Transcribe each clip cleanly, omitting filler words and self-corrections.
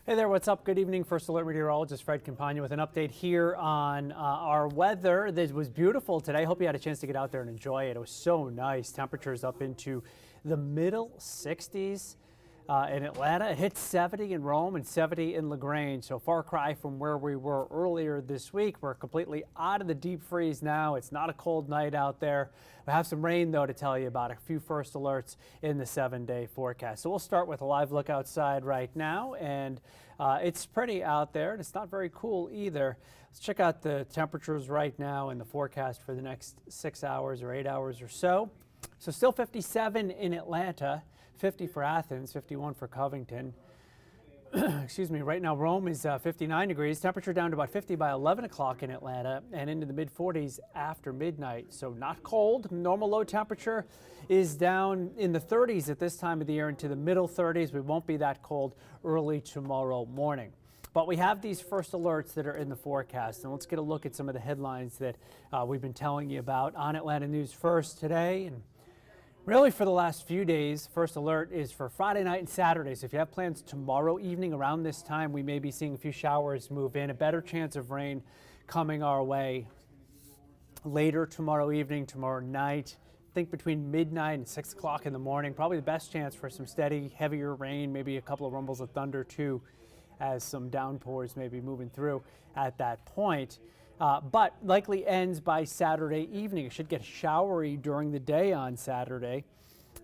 Hey there, what's up? Good evening. First Alert Meteorologist Fred Campagna with an update here on our weather. It was beautiful today. Hope you had a chance to get out there and enjoy it. It was so nice. Temperatures up into the middle 60s in Atlanta. It hit 70 in Rome and 70 in LaGrange. So far cry from where we were earlier this week. We're completely out of the deep freeze now. It's not a cold night out there. We have some rain, though, to tell you about. A few first alerts in the 7-day forecast. So we'll start with a live look outside right now. And it's pretty out there, and it's not very cool either. Let's check out the temperatures right now and the forecast for the next 6 hours or 8 hours or so. So still 57 in Atlanta, 50 for Athens, 51 for Covington. Excuse me, right now Rome is 59 degrees, temperature down to about 50 by 11 o'clock in Atlanta and into the mid 40s after midnight. So not cold. Normal low temperature is down in the 30s at this time of the year into the middle 30s. We won't be that cold early tomorrow morning. But we have these first alerts that are in the forecast, and let's get a look at some of the headlines that we've been telling you about on Atlanta News First today. And really for the last few days, first alert is for Friday night and Saturday. So if you have plans tomorrow evening around this time, we may be seeing a few showers move in, a better chance of rain coming our way later tomorrow evening, tomorrow night. Think between midnight and 6 o'clock in the morning, probably the best chance for some steady, heavier rain, maybe a couple of rumbles of thunder too, as some downpours may be moving through at that point. But likely ends by Saturday evening. It should get showery during the day on Saturday.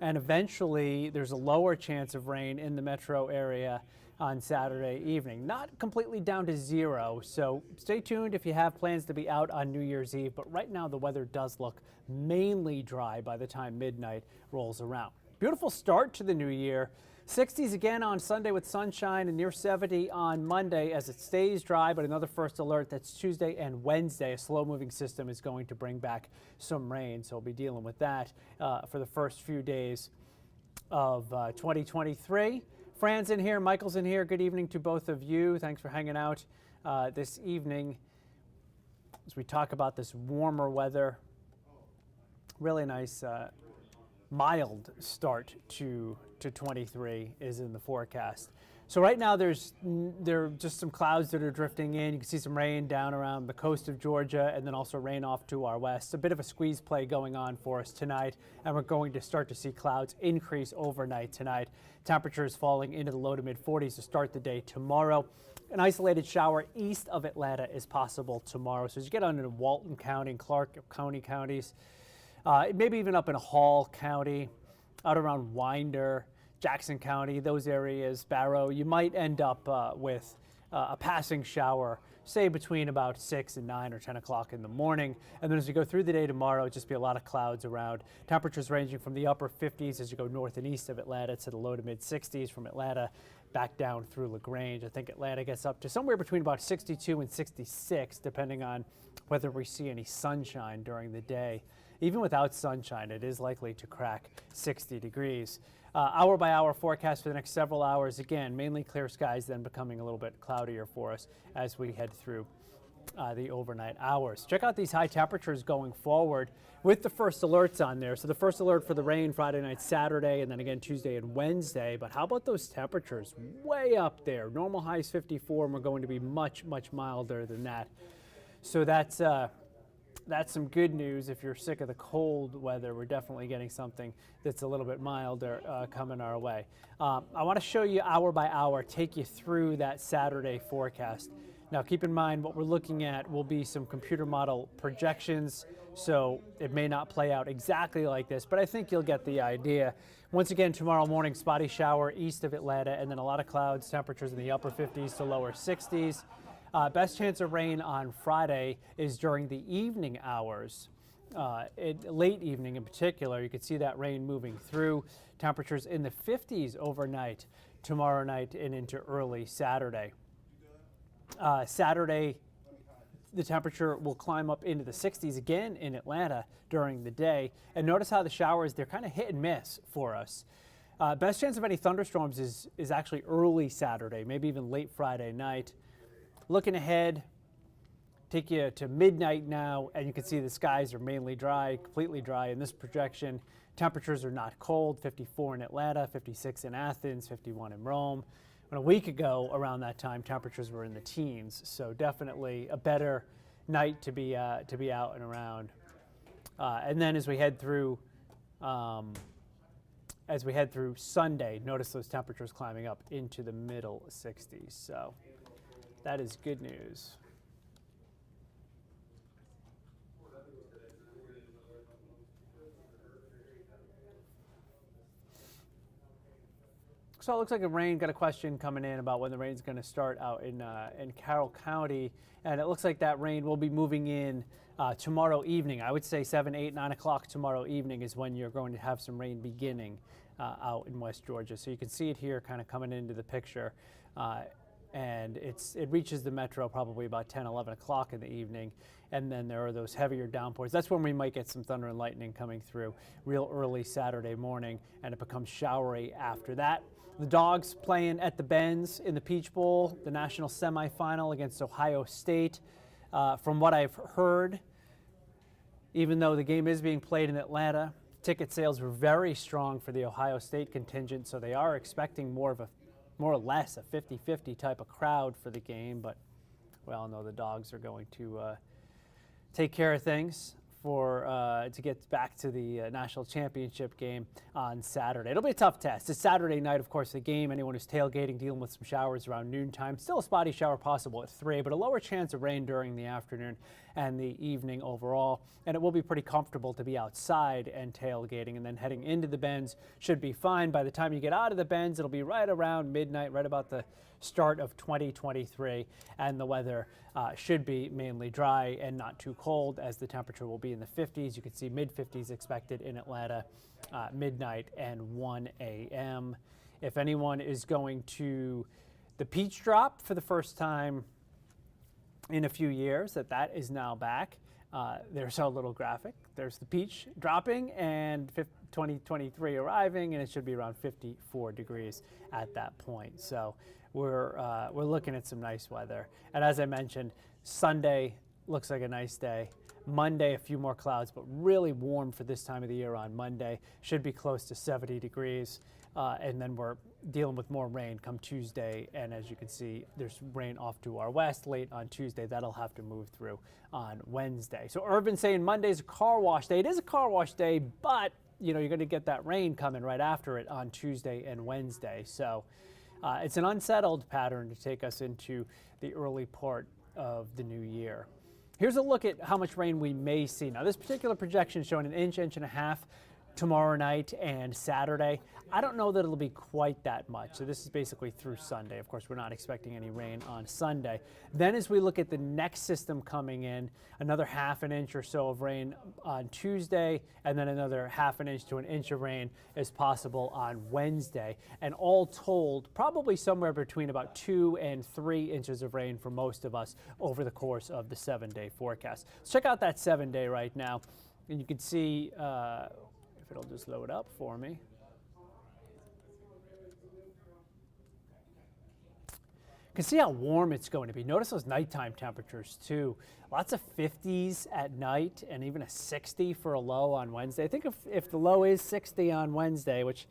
And eventually there's a lower chance of rain in the metro area on Saturday evening. Not completely down to zero, so stay tuned if you have plans to be out on New Year's Eve. But right now the weather does look mainly dry by the time midnight rolls around. Beautiful start to the new year. 60s again on Sunday with sunshine and near 70 on Monday as it stays dry, but another first alert that's Tuesday and Wednesday. A slow moving system is going to bring back some rain, so we'll be dealing with that for the first few days of 2023. Fran's in here, Michael's in here. Good evening to both of you. Thanks for hanging out this evening as we talk about this warmer weather. Really nice mild start to 23 is in the forecast. So right now there are just some clouds that are drifting in. You can see some rain down around the coast of Georgia and then also rain off to our west. A bit of a squeeze play going on for us tonight, and we're going to start to see clouds increase overnight tonight. Temperatures falling into the low to mid 40s to start the day tomorrow. An isolated shower east of Atlanta is possible tomorrow. So as you get on into Walton County and Clark County counties, maybe even up in Hall County, out around Winder, Jackson County, those areas, Barrow, you might end up with a passing shower, say between about 6 and 9 or 10 o'clock in the morning. And then as you go through the day tomorrow, it'll just be a lot of clouds around. Temperatures ranging from the upper 50s as you go north and east of Atlanta to the low to mid 60s from Atlanta back down through LaGrange. I think Atlanta gets up to somewhere between about 62 and 66, depending on whether we see any sunshine during the day. Even without sunshine, it is likely to crack 60 degrees. Hour by hour forecast for the next several hours. Again, mainly clear skies, then becoming a little bit cloudier for us as we head through the overnight hours. Check out these high temperatures going forward with the first alerts on there. So the first alert for the rain Friday night, Saturday, and then again Tuesday and Wednesday. But how about those temperatures way up there? Normal highs 54, and we're going to be much, much milder than that. So that's some good news. If you're sick of the cold weather, we're definitely getting something that's a little bit milder coming our way. I want to show you hour by hour, take you through that Saturday forecast. Now keep in mind what we're looking at will be some computer model projections, so it may not play out exactly like this, but I think you'll get the idea. Once again, tomorrow morning, spotty shower east of Atlanta, and then a lot of clouds, temperatures in the upper 50s to lower 60s. Best chance of rain on Friday is during the evening hours, late evening in particular. You can see that rain moving through. Temperatures in the 50s overnight, tomorrow night and into early Saturday. Saturday, the temperature will climb up into the 60s again in Atlanta during the day. And notice how the showers, they're kind of hit and miss for us. Best chance of any thunderstorms is actually early Saturday, maybe even late Friday night. Looking ahead, take you to midnight now, and you can see the skies are mainly dry, completely dry in this projection. Temperatures are not cold, 54 in Atlanta, 56 in Athens, 51 in Rome. when a week ago around that time, temperatures were in the teens. So definitely a better night to be out and around. And then as we head through Sunday, notice those temperatures climbing up into the middle 60s. So that is good news. So it looks like rain. Got a question coming in about when the rain's going to start out in Carroll County, and it looks like that rain will be moving in tomorrow evening. I would say 7, 8, 9 o'clock tomorrow evening is when you're going to have some rain beginning out in West Georgia. So you can see it here kind of coming into the picture, and it reaches the metro probably about 10, 11 o'clock in the evening, and then there are those heavier downpours. That's when we might get some thunder and lightning coming through real early Saturday morning, and it becomes showery after that. The Dogs playing at the Benz in the Peach Bowl, the national semifinal against Ohio State. From what I've heard, even though the game is being played in Atlanta, ticket sales were very strong for the Ohio State contingent, so they are expecting more or less a 50-50 type of crowd for the game, but we all know the Dogs are going to take care of things to get back to the national championship game on Saturday. It'll be a tough test. It's Saturday night, of course, the game. Anyone who's tailgating, dealing with some showers around noontime. Still a spotty shower possible at 3, but a lower chance of rain during the afternoon and the evening overall. And it will be pretty comfortable to be outside and tailgating, and then heading into the Benz should be fine. By the time you get out of the Benz, it'll be right around midnight, right about the start of 2023, and the weather should be mainly dry and not too cold, as the temperature will be in the 50s. You can see mid-50s expected in Atlanta, midnight and 1 a.m. If anyone is going to the Peach Drop for the first time in a few years, that is now back. There's our little graphic. There's the peach dropping and 2023 arriving, and it should be around 54 degrees at that point. So we're looking at some nice weather. And as I mentioned, Sunday looks like a nice day. Monday, a few more clouds, but really warm for this time of the year on Monday. Should be close to 70 degrees. And then we're dealing with more rain come Tuesday. And as you can see, there's rain off to our west late on Tuesday. That'll have to move through on Wednesday. So Irvin saying Monday's a car wash day. It is a car wash day, but you're going to get that rain coming right after it on Tuesday and Wednesday. So it's an unsettled pattern to take us into the early part of the new year. Here's a look at how much rain we may see. Now, this particular projection is showing an inch and a half tomorrow night and Saturday. I don't know that it'll be quite that much. So this is basically through Sunday. Of course, we're not expecting any rain on Sunday. Then as we look at the next system coming in, another half an inch or so of rain on Tuesday, and then another half an inch to an inch of rain is possible on Wednesday. And all told, probably somewhere between about 2 and 3 inches of rain for most of us over the course of the 7-day forecast. Let's check out that 7-day right now. And you can see, if it'll just load up for me. You can see how warm it's going to be. Notice those nighttime temperatures too. Lots of 50s at night and even a 60 for a low on Wednesday. I think if the low is 60 on Wednesday, which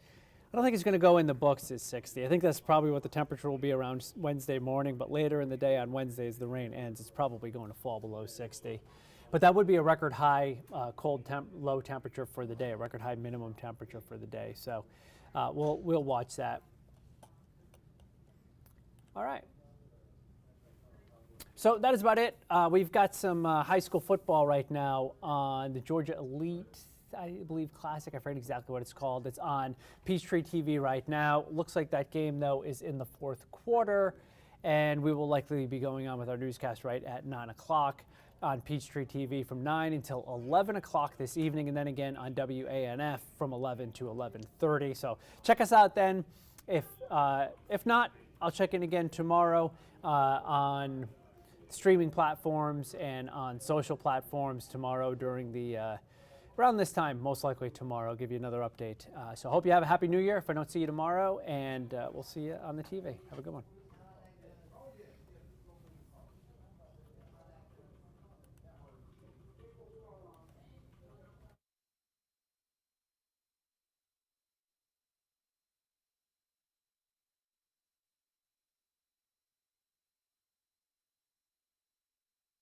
I don't think it's going to go in the books as 60. I think that's probably what the temperature will be around Wednesday morning, but later in the day on Wednesday as the rain ends, it's probably going to fall below 60. But that would be a record high low temperature for the day, a record high minimum temperature for the day. So we'll watch that. All right. So that is about it. We've got some high school football right now on the Georgia Elite, I believe, Classic. I forget exactly what it's called. It's on Peachtree TV right now. Looks like that game, though, is in the 4th quarter, and we will likely be going on with our newscast right at 9 o'clock on Peachtree TV from 9 until 11 o'clock this evening, and then again on WANF from 11 to 11:30. So check us out then. If not, I'll check in again tomorrow on streaming platforms and on social platforms tomorrow during the around this time, most likely tomorrow. I'll give you another update. So I hope you have a happy new year if I don't see you tomorrow, and we'll see you on the TV. Have a good one.